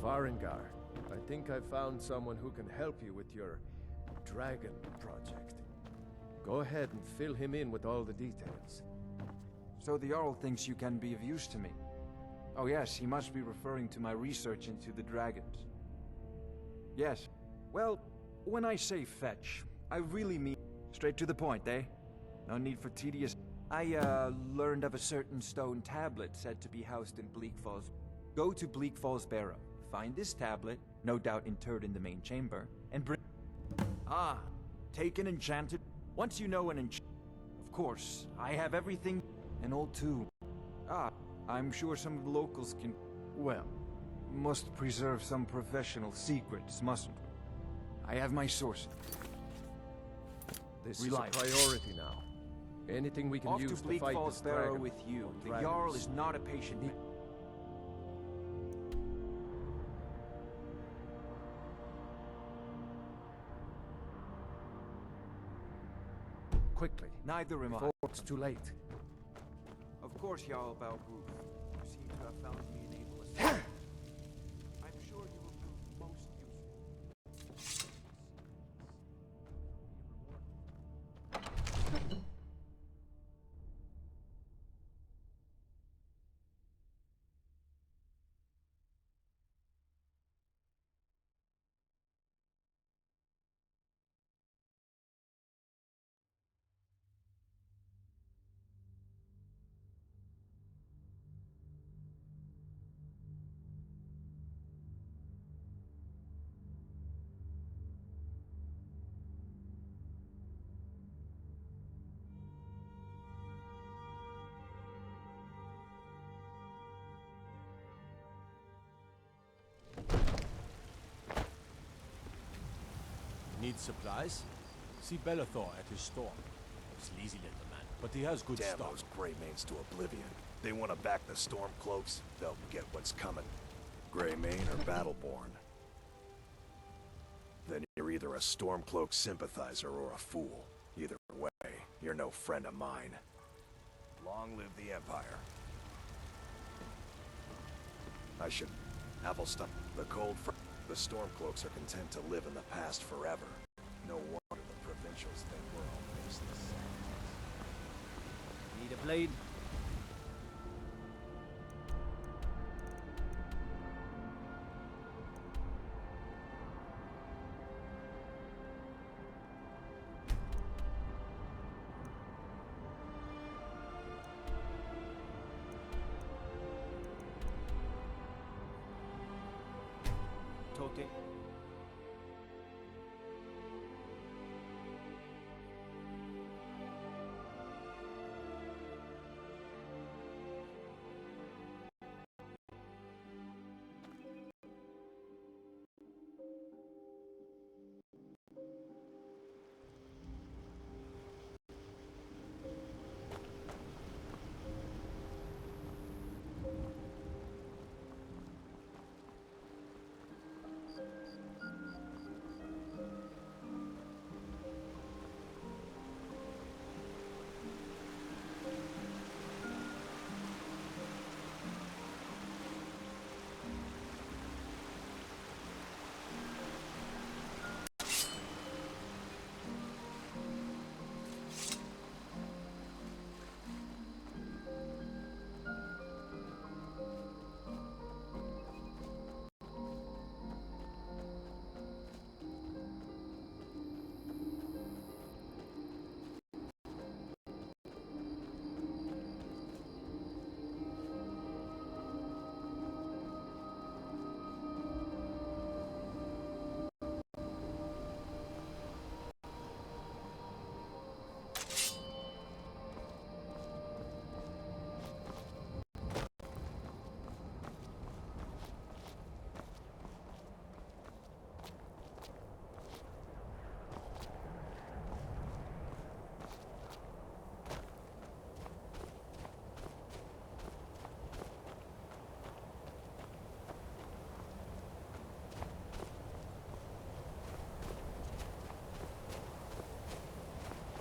Varengar, I think I found someone who can help you with your dragon project. Go ahead and fill him in with all the details. So the Jarl thinks you can be of use to me. Oh yes, he must be referring to my research into the dragons. Yes. Well, when I say fetch, I really mean straight to the point, eh? No need for tedious... I, learned of a certain stone tablet said to be housed in Bleak Falls. Go to Bleak Falls Barrow, find this tablet, no doubt interred in the main chamber, and bring... Ah, take an enchanted... Once you know an Of course, I have everything... An old tomb. Ah, I'm sure some of the locals can... Well, must preserve some professional secrets, mustn't we? I have my sources. This is a priority now. Anything we can use to fight this dragon with you. The Jarl is not a patient man. Quickly. Neither am I. Before it's too late. Of course, Jarl Balgruuf. You seem to have found me an able assistant. I'm sure you will prove most useful. Need supplies? See Bellathor at his store. Sleazy little man, but he has good Damn stock. those Greymanes to oblivion. They want to back the Stormcloaks, they'll get what's coming. Greymane or Battleborn. Then you're either a Stormcloak sympathizer or a fool. Either way, you're no friend of mine. Long live the Empire. I should... Athelstan. The cold front. The Stormcloaks are content to live in the past forever. No wonder the provincials think we're all faceless. Need a blade? Tote.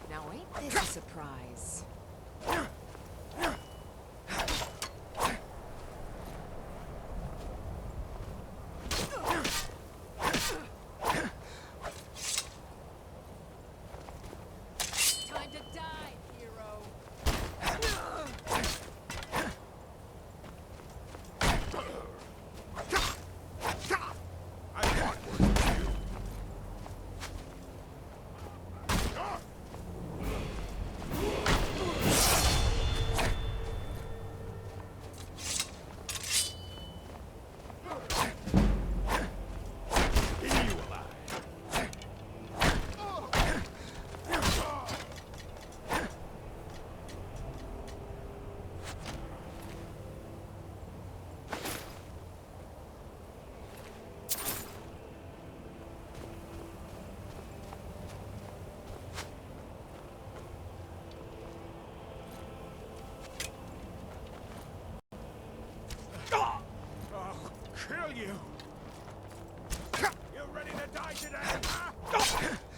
Now ain't this a surprise? die today, huh?